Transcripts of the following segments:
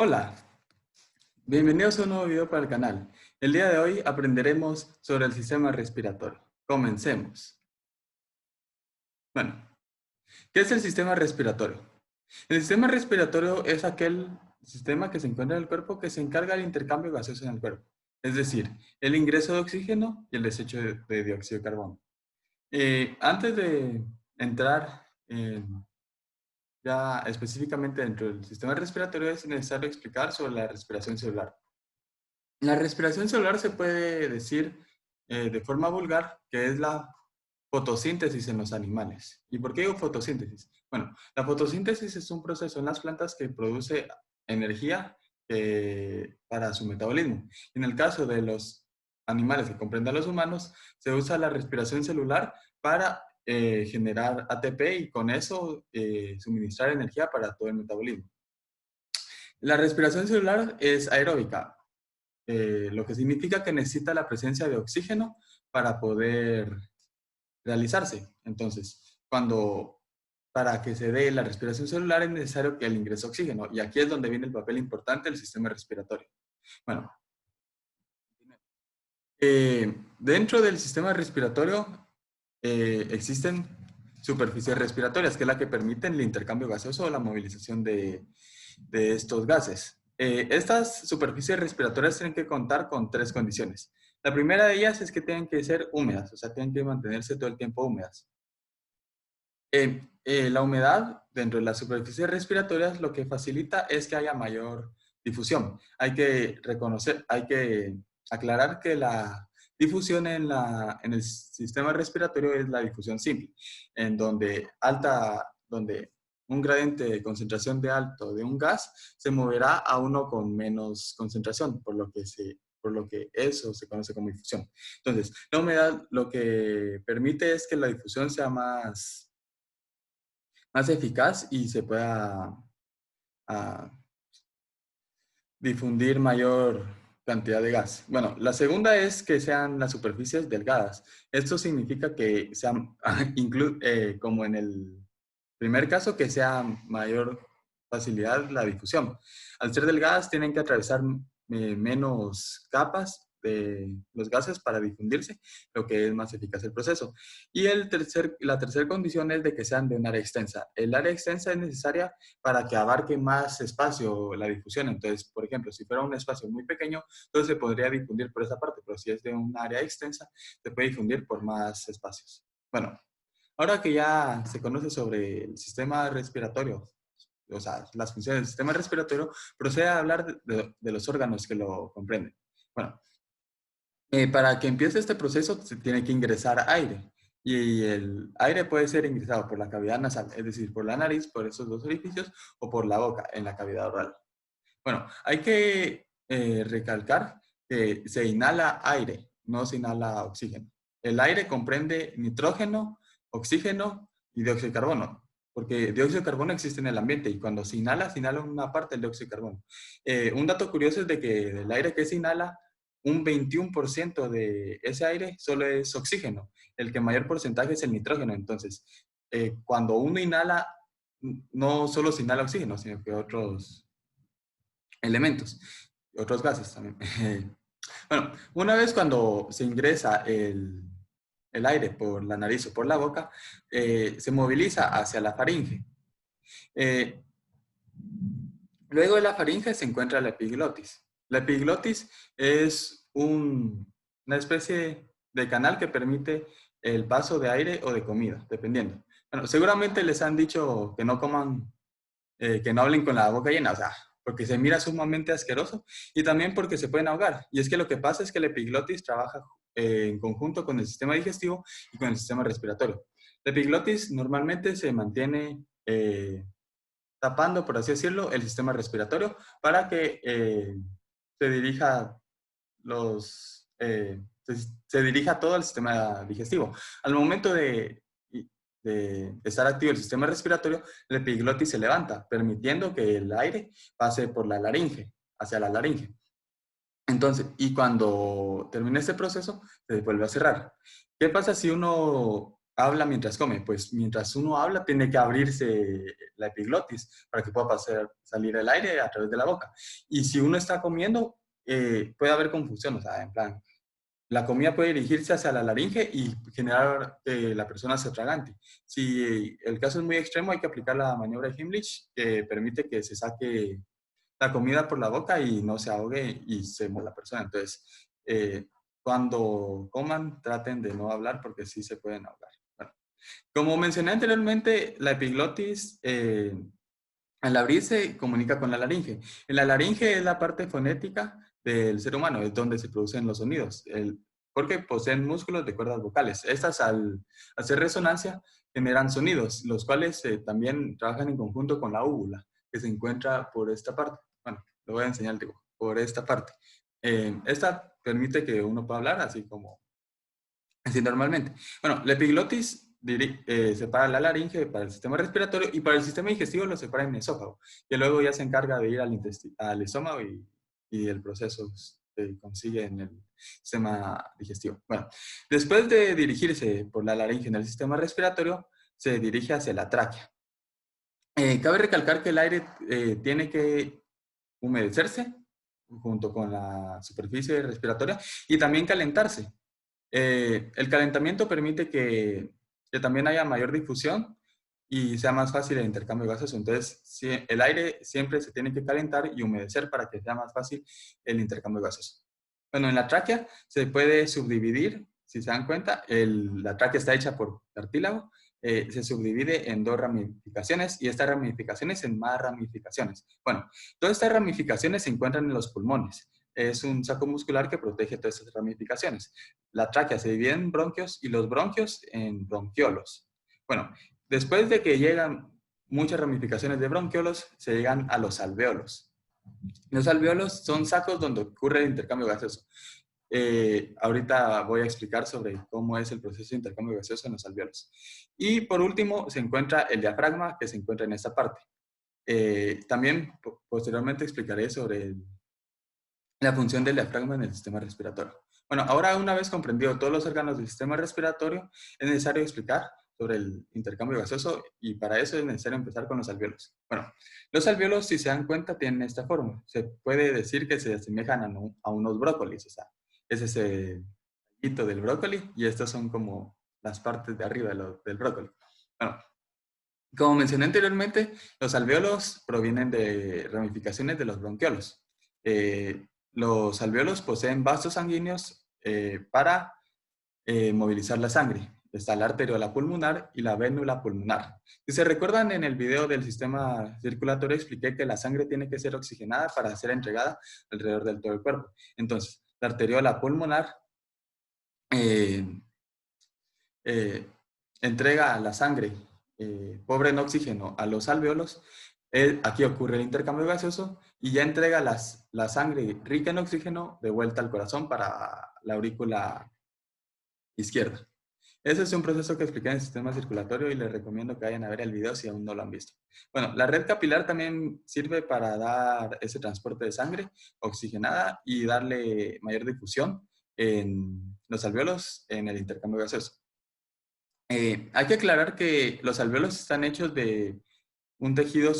Hola, bienvenidos a un nuevo video para el canal. El día de hoy aprenderemos sobre el sistema respiratorio. Comencemos. Bueno, ¿qué es el sistema respiratorio? El sistema respiratorio es aquel sistema que se encuentra en el cuerpo que se encarga del intercambio gaseoso en el cuerpo. Es decir, el ingreso de oxígeno y el desecho de dióxido de carbono. Antes de entrar ya específicamente dentro del sistema respiratorio es necesario explicar sobre la respiración celular. La respiración celular se puede decir de forma vulgar que es la fotosíntesis en los animales. ¿Y por qué digo fotosíntesis? Bueno, la fotosíntesis es un proceso en las plantas que produce energía para su metabolismo. En el caso de los animales que comprenden a los humanos, se usa la respiración celular para generar ATP y con eso suministrar energía para todo el metabolismo. La respiración celular es aeróbica, lo que significa que necesita la presencia de oxígeno para poder realizarse. Entonces, para que se dé la respiración celular es necesario que el ingreso de oxígeno, y aquí es donde viene el papel importante del sistema respiratorio. Bueno, dentro del sistema respiratorio existen superficies respiratorias, que es la que permiten el intercambio gaseoso o la movilización de estos gases. Estas superficies respiratorias tienen que contar con tres condiciones. La primera de ellas es que tienen que ser húmedas, o sea, tienen que mantenerse todo el tiempo húmedas. La humedad dentro de las superficies respiratorias lo que facilita es que haya mayor difusión. Hay que aclarar que la difusión en el sistema respiratorio es la difusión simple, en donde un gradiente de concentración de alto de un gas se moverá a uno con menos concentración, por lo que eso se conoce como difusión. Entonces, la humedad lo que permite es que la difusión sea más eficaz y se pueda ah, difundir mayor cantidad de gas. Bueno, la segunda es que sean las superficies delgadas. Esto significa que sean, como en el primer caso, que sea mayor facilidad la difusión. Al ser delgadas, tienen que atravesar menos capas de los gases para difundirse, lo que es más eficaz el proceso. Y la tercera condición es de que sean de un área extensa. El área extensa es necesaria para que abarque más espacio la difusión. Entonces, por ejemplo, si fuera un espacio muy pequeño, entonces se podría difundir por esa parte, pero si es de un área extensa, se puede difundir por más espacios. Bueno, ahora que ya se conoce sobre el sistema respiratorio, o sea, las funciones del sistema respiratorio, procede a hablar de los órganos que lo comprenden. Bueno, para que empiece este proceso se tiene que ingresar aire. Y el aire puede ser ingresado por la cavidad nasal, es decir, por la nariz, por esos dos orificios, o por la boca, en la cavidad oral. Bueno, hay que recalcar que se inhala aire, no se inhala oxígeno. El aire comprende nitrógeno, oxígeno y dióxido de carbono, porque dióxido de carbono existe en el ambiente y cuando se inhala una parte del dióxido de carbono. Un dato curioso es de que del aire que se inhala, un 21% de ese aire solo es oxígeno. El que mayor porcentaje es el nitrógeno. Entonces, cuando uno inhala, no solo se inhala oxígeno, sino que otros elementos, otros gases también. Bueno, una vez cuando se ingresa el aire por la nariz o por la boca, se moviliza hacia la faringe. Eh, Luego de la faringe se encuentra la epiglotis. La epiglotis es una especie de canal que permite el paso de aire o de comida, dependiendo. Bueno, seguramente les han dicho que no coman, que no hablen con la boca llena, o sea, porque se mira sumamente asqueroso y también porque se pueden ahogar. Y es que lo que pasa es que la epiglotis trabaja en conjunto con el sistema digestivo y con el sistema respiratorio. La epiglotis normalmente se mantiene tapando, por así decirlo, el sistema respiratorio para que se dirija se dirija todo el sistema digestivo. Al momento de estar activo el sistema respiratorio, la epiglotis se levanta, permitiendo que el aire pase por la laringe, hacia la laringe. Entonces, y cuando termina este proceso, se vuelve a cerrar. ¿Qué pasa si uno habla mientras come? Pues mientras uno habla tiene que abrirse la epiglotis para que pueda salir el aire a través de la boca. Y si uno está comiendo, puede haber confusión, o sea, en plan, la comida puede dirigirse hacia la laringe y generar que la persona se atragante. Si el caso es muy extremo, hay que aplicar la maniobra de Heimlich, que permite que se saque la comida por la boca y no se ahogue y se muera la persona. Entonces, cuando coman, traten de no hablar porque sí se pueden ahogar. Bueno, como mencioné anteriormente, la epiglotis, al abrirse, comunica con la laringe. En la laringe es la parte fonética del ser humano, es donde se producen los sonidos, porque poseen músculos de cuerdas vocales. Estas, al hacer resonancia, generan sonidos, los cuales también trabajan en conjunto con la úvula, que se encuentra por esta parte. Bueno, lo voy a enseñar el dibujo, por esta parte. Esta permite que uno pueda hablar así normalmente. Bueno, la epiglotis separa la laringe para el sistema respiratorio y para el sistema digestivo lo separa en el esófago, que luego ya se encarga de ir al estómago y el proceso se consigue en el sistema digestivo. Bueno, después de dirigirse por la laringe en el sistema respiratorio, se dirige hacia la tráquea. Cabe recalcar que el aire tiene que humedecerse junto con la superficie respiratoria y también calentarse. El calentamiento permite que también haya mayor difusión y sea más fácil el intercambio gaseoso. Entonces, el aire siempre se tiene que calentar y humedecer para que sea más fácil el intercambio gaseoso. Bueno, en la tráquea se puede subdividir, si se dan cuenta, la tráquea está hecha por cartílago, se subdivide en dos ramificaciones y estas ramificaciones en más ramificaciones. Bueno, todas estas ramificaciones se encuentran en los pulmones. Es un saco muscular que protege todas estas ramificaciones. La tráquea se divide en bronquios y los bronquios en bronquiolos. Bueno, después de que llegan muchas ramificaciones de bronquiolos, se llegan a los alvéolos. Los alvéolos son sacos donde ocurre el intercambio gaseoso. Ahorita voy a explicar sobre cómo es el proceso de intercambio gaseoso en los alvéolos. Y por último, se encuentra el diafragma, que se encuentra en esta parte. También posteriormente explicaré sobre la función del diafragma en el sistema respiratorio. Bueno, ahora una vez comprendido todos los órganos del sistema respiratorio, es necesario explicar sobre el intercambio gaseoso y para eso es necesario empezar con los alvéolos. Bueno, los alvéolos, si se dan cuenta, tienen esta forma. Se puede decir que se asemejan a unos brócolis, o sea, ese es el hito del brócoli y estas son como las partes de arriba del brócoli. Bueno, como mencioné anteriormente, los alvéolos provienen de ramificaciones de los bronquiolos. Los alvéolos poseen vasos sanguíneos para movilizar la sangre. Está la arteriola pulmonar y la vénula pulmonar. Si se recuerdan, en el video del sistema circulatorio expliqué que la sangre tiene que ser oxigenada para ser entregada alrededor del todo el cuerpo. Entonces, la arteriola pulmonar entrega la sangre pobre en oxígeno a los alvéolos. Aquí ocurre el intercambio gaseoso y ya entrega la sangre rica en oxígeno de vuelta al corazón para la aurícula izquierda. Ese es un proceso que expliqué en el sistema circulatorio y les recomiendo que vayan a ver el video si aún no lo han visto. Bueno, la red capilar también sirve para dar ese transporte de sangre oxigenada y darle mayor difusión en los alvéolos en el intercambio gaseoso. Hay que aclarar que los alvéolos están hechos de un tejido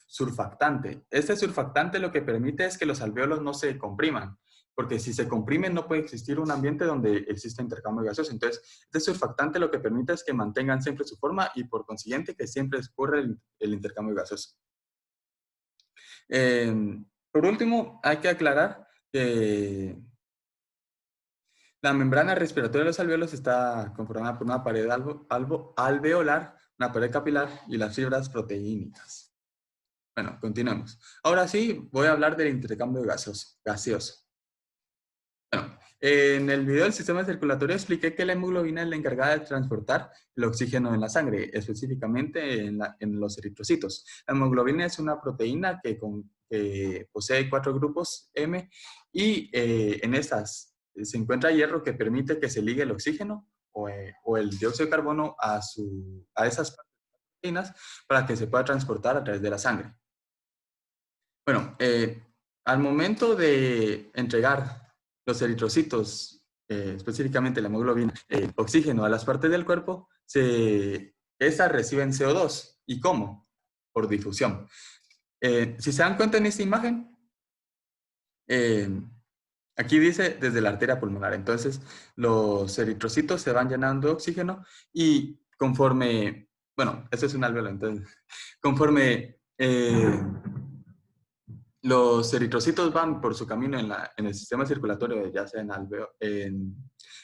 surfactante. Este surfactante lo que permite es que los alvéolos no se compriman, porque si se comprimen no puede existir un ambiente donde exista intercambio gaseoso. Entonces, este surfactante lo que permite es que mantengan siempre su forma y por consiguiente que siempre ocurra el intercambio gaseoso. Por último, hay que aclarar que la membrana respiratoria de los alvéolos está conformada por una pared alveolar, una pared capilar y las fibras proteínicas. Bueno, continuemos. Ahora sí, voy a hablar del intercambio gaseoso. Bueno, en el video del sistema circulatorio expliqué que la hemoglobina es la encargada de transportar el oxígeno en la sangre, específicamente en los eritrocitos. La hemoglobina es una proteína que posee 4 grupos M y en estas se encuentra hierro que permite que se ligue el oxígeno o el dióxido de carbono a esas proteínas para que se pueda transportar a través de la sangre. Bueno, al momento de entregar los eritrocitos, específicamente la hemoglobina, oxígeno a las partes del cuerpo, estas reciben CO2. ¿Y cómo? Por difusión. Si se dan cuenta en esta imagen, aquí dice desde la arteria pulmonar. Entonces, los eritrocitos se van llenando de oxígeno y conforme, bueno, esto es un alveolo, entonces, conforme los eritrocitos van por su camino en el sistema circulatorio, ya sea en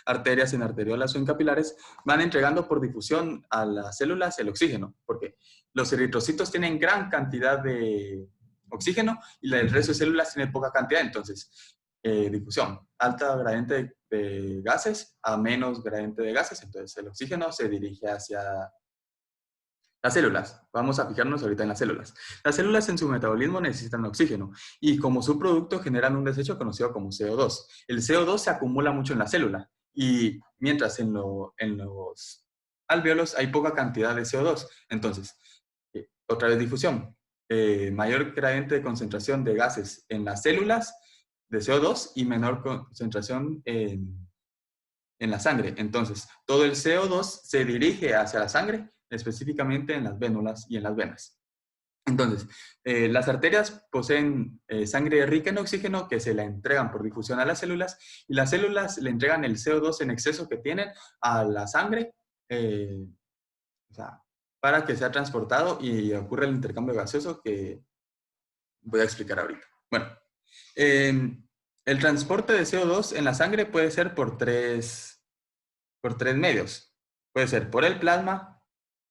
arterias, en arteriolas o en capilares, van entregando por difusión a las células el oxígeno, porque los eritrocitos tienen gran cantidad de oxígeno y el resto de células tienen poca cantidad, entonces difusión, alta gradiente de gases a menos gradiente de gases, entonces el oxígeno se dirige hacia las células. Vamos a fijarnos ahorita en las células. Las células en su metabolismo necesitan oxígeno y como subproducto generan un desecho conocido como CO2. El CO2 se acumula mucho en la célula y mientras en los alvéolos hay poca cantidad de CO2. Entonces, otra vez difusión. Mayor gradiente de concentración de gases en las células de CO2 y menor concentración en la sangre. Entonces, todo el CO2 se dirige hacia la sangre, específicamente en las vénulas y en las venas. Entonces, las arterias poseen sangre rica en oxígeno que se la entregan por difusión a las células y las células le entregan el CO2 en exceso que tienen a la sangre o sea, para que sea transportado y ocurra el intercambio gaseoso que voy a explicar ahorita. Bueno, el transporte de CO2 en la sangre puede ser por tres medios. Puede ser por el plasma,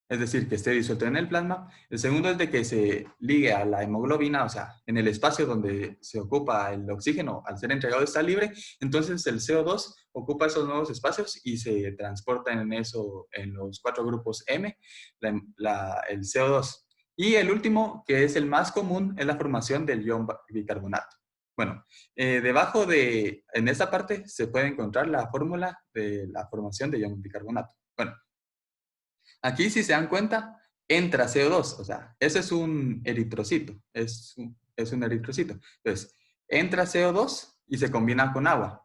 es decir, que esté disuelto en el plasma. El segundo es de que se ligue a la hemoglobina, o sea, en el espacio donde se ocupa el oxígeno, al ser entregado está libre, entonces el CO2 ocupa esos nuevos espacios y se transporta en eso, en los 4 grupos M, el CO2. Y el último, que es el más común, es la formación del ion bicarbonato. Bueno, en esta parte se puede encontrar la fórmula de la formación de ion bicarbonato. Bueno, aquí si se dan cuenta, entra CO2, o sea, ese es un eritrocito, es un eritrocito. Entonces, entra CO2 y se combina con agua.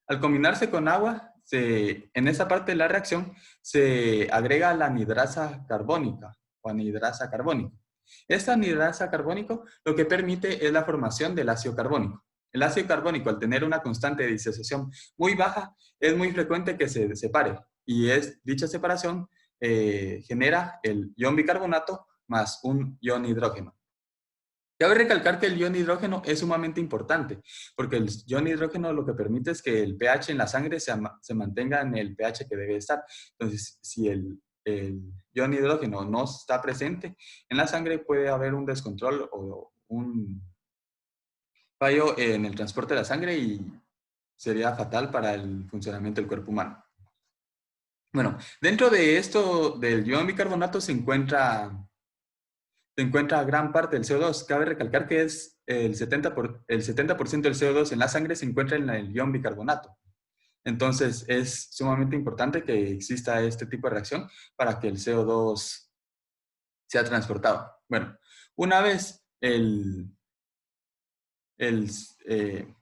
Al combinarse con agua, en esa parte de la reacción se agrega la anidrasa carbónica o anidrasa carbónica. Esta anidrasa carbónico lo que permite es la formación del ácido carbónico. El ácido carbónico, al tener una constante de disociación muy baja, es muy frecuente que se separe y dicha separación genera el ion bicarbonato más un ion hidrógeno. Cabe recalcar que el ion hidrógeno es sumamente importante, porque el ion hidrógeno lo que permite es que el pH en la sangre se mantenga en el pH que debe estar. Entonces, si el ion hidrógeno no está presente en la sangre, puede haber un descontrol o un fallo en el transporte de la sangre y sería fatal para el funcionamiento del cuerpo humano. Bueno, dentro de esto del ion bicarbonato se encuentra gran parte del CO2. Cabe recalcar que es el 70% del CO2 en la sangre se encuentra en el ion bicarbonato. Entonces, es sumamente importante que exista este tipo de reacción para que el CO2 sea transportado. Bueno, una vez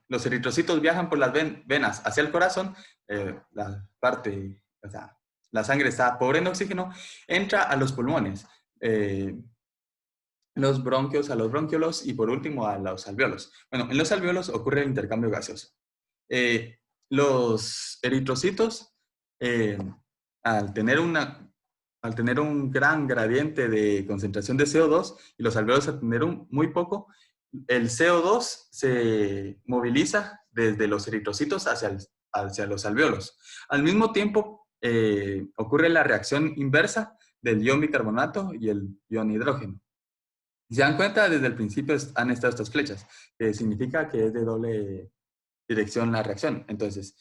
los eritrocitos viajan por las venas hacia el corazón, o sea, la sangre está pobre en oxígeno, entra a los pulmones, los bronquios a los bronquiolos y por último a los alvéolos. Bueno, en los alvéolos ocurre el intercambio gaseoso. Los eritrocitos, eh, al tener un gran gradiente de concentración de CO2 y los alvéolos al tener muy poco, el CO2 se moviliza desde los eritrocitos hacia los alvéolos. Al mismo tiempo, ocurre la reacción inversa del ion bicarbonato y el ion hidrógeno. Si se dan cuenta, desde el principio han estado estas flechas, que significa que es de doble dirección la reacción. Entonces,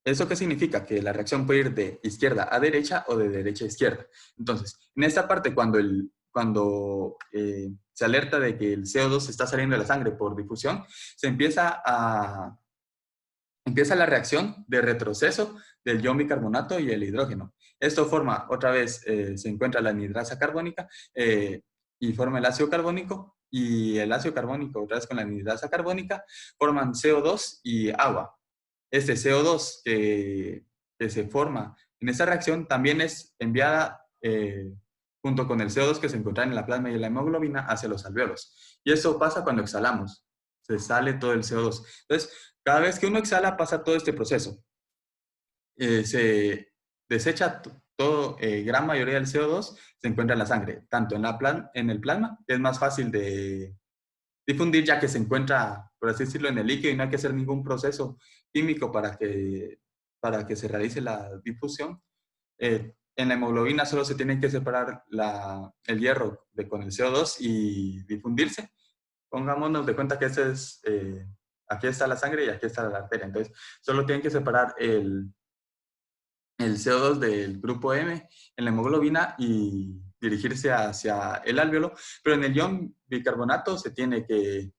¿eso qué significa? Que la reacción puede ir de izquierda a derecha o de derecha a izquierda. Entonces, en esta parte, cuando se alerta de que el CO2 está saliendo de la sangre por difusión, empieza la reacción de retroceso del ion bicarbonato y el hidrógeno. Esto forma, otra vez, se encuentra la anidrasa carbónica y forma el ácido carbónico, y el ácido carbónico, otra vez con la anidrasa carbónica, forman CO2 y agua. Este CO2 que se forma en esa reacción también es enviada junto con el CO2 que se encuentra en la plasma y en la hemoglobina hacia los alvéolos. Y eso pasa cuando exhalamos. Se sale todo el CO2. Entonces, cada vez que uno exhala pasa todo este proceso. Se desecha todo, gran mayoría del CO2 se encuentra en la sangre, tanto en el plasma, que es más fácil de difundir ya que se encuentra, por así decirlo, en el líquido y no hay que hacer ningún proceso químico para que se realice la difusión. En la hemoglobina solo se tiene que separar el hierro con el CO2 y difundirse. Pongámonos de cuenta que aquí está la sangre y aquí está la arteria. Entonces, solo tienen que separar el CO2 del grupo M en la hemoglobina y dirigirse hacia el alvéolo, pero en el ion bicarbonato tiene que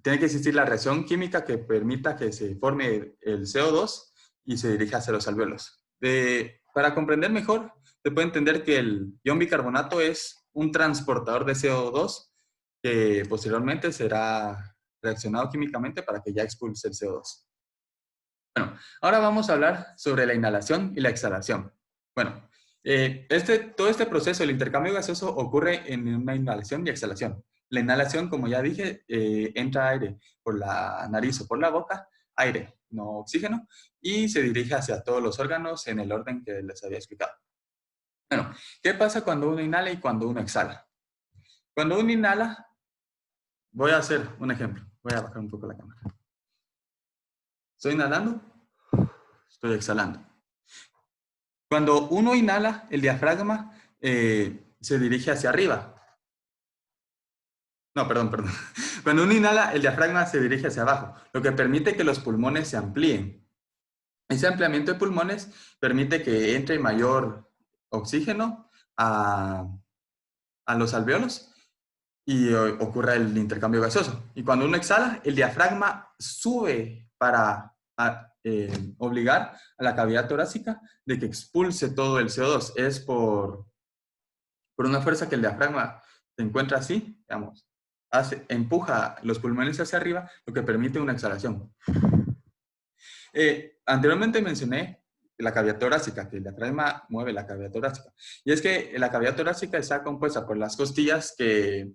existir la reacción química que permita que se forme el CO2 y se dirija hacia los alvéolos. Para comprender mejor, se puede entender que el ion bicarbonato es un transportador de CO2 que posteriormente será reaccionado químicamente para que ya expulse el CO2. Bueno, ahora vamos a hablar sobre la inhalación y la exhalación. Bueno, todo este proceso, el intercambio gaseoso, ocurre en una inhalación y exhalación. La inhalación, como ya dije, entra aire por la nariz o por la boca, aire, no oxígeno, y se dirige hacia todos los órganos en el orden que les había explicado. Bueno, ¿qué pasa cuando uno inhala y cuando uno exhala? Cuando uno inhala, voy a hacer un ejemplo. Voy a bajar un poco la cámara. Estoy inhalando, estoy exhalando. Cuando uno inhala, el diafragma se dirige hacia arriba. No, perdón. Cuando uno inhala, el diafragma se dirige hacia abajo, lo que permite que los pulmones se amplíen. Ese ampliamiento de pulmones permite que entre mayor oxígeno a los alvéolos y ocurra el intercambio gaseoso. Y cuando uno exhala, el diafragma sube para obligar a la cavidad torácica de que expulse todo el CO2. Es por una fuerza que el diafragma se encuentra así, digamos, empuja los pulmones hacia arriba, lo que permite una exhalación. Anteriormente mencioné la cavidad torácica, que el diafragma mueve la cavidad torácica. Y es que la cavidad torácica está compuesta por las costillas que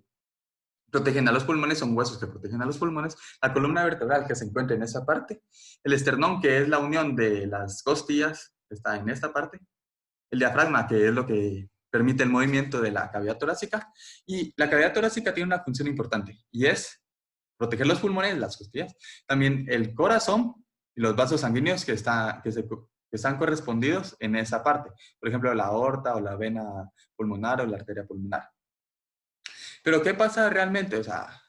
protegen a los pulmones, son huesos que protegen a los pulmones, la columna vertebral que se encuentra en esa parte, el esternón, que es la unión de las costillas, que está en esta parte, el diafragma, que es lo que permite el movimiento de la cavidad torácica, y la cavidad torácica tiene una función importante, y es proteger los pulmones, las costillas, también el corazón y los vasos sanguíneos que están correspondidos en esa parte, por ejemplo, la aorta o la vena pulmonar o la arteria pulmonar. Pero ¿qué pasa realmente? O sea,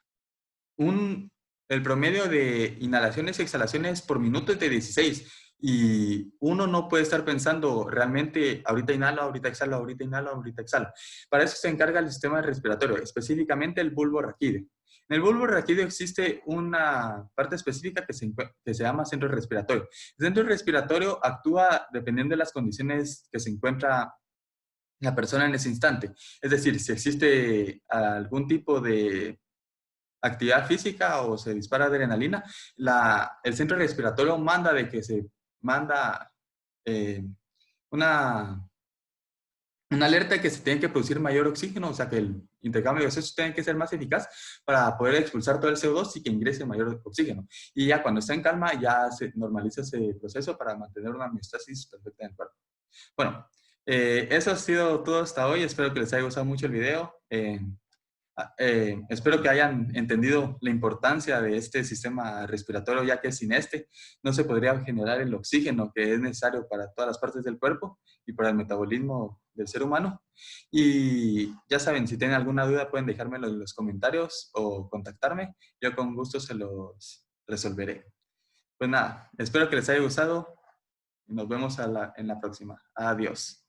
el promedio de inhalaciones y exhalaciones por minuto es de 16 y uno no puede estar pensando realmente ahorita inhalo, ahorita exhalo, ahorita inhalo, ahorita exhalo. Para eso se encarga el sistema respiratorio, específicamente el bulbo raquídeo. En el bulbo raquídeo existe una parte específica que se llama centro respiratorio. El centro respiratorio actúa dependiendo de las condiciones que se encuentra la persona en ese instante. Es decir, si existe algún tipo de actividad física o se dispara adrenalina, el centro respiratorio manda una alerta de que se tiene que producir mayor oxígeno, o sea que el intercambio gaseoso tiene que ser más eficaz para poder expulsar todo el CO2 y que ingrese mayor oxígeno. Y ya cuando está en calma, ya se normaliza ese proceso para mantener una homeostasis perfecta en el cuerpo. Bueno, eso ha sido todo hasta hoy. Espero que les haya gustado mucho el video. Espero que hayan entendido la importancia de este sistema respiratorio, ya que sin este no se podría generar el oxígeno que es necesario para todas las partes del cuerpo y para el metabolismo del ser humano. Y ya saben, si tienen alguna duda pueden dejármelo en los comentarios o contactarme. Yo con gusto se los resolveré. Pues nada, espero que les haya gustado y nos vemos en la próxima. Adiós.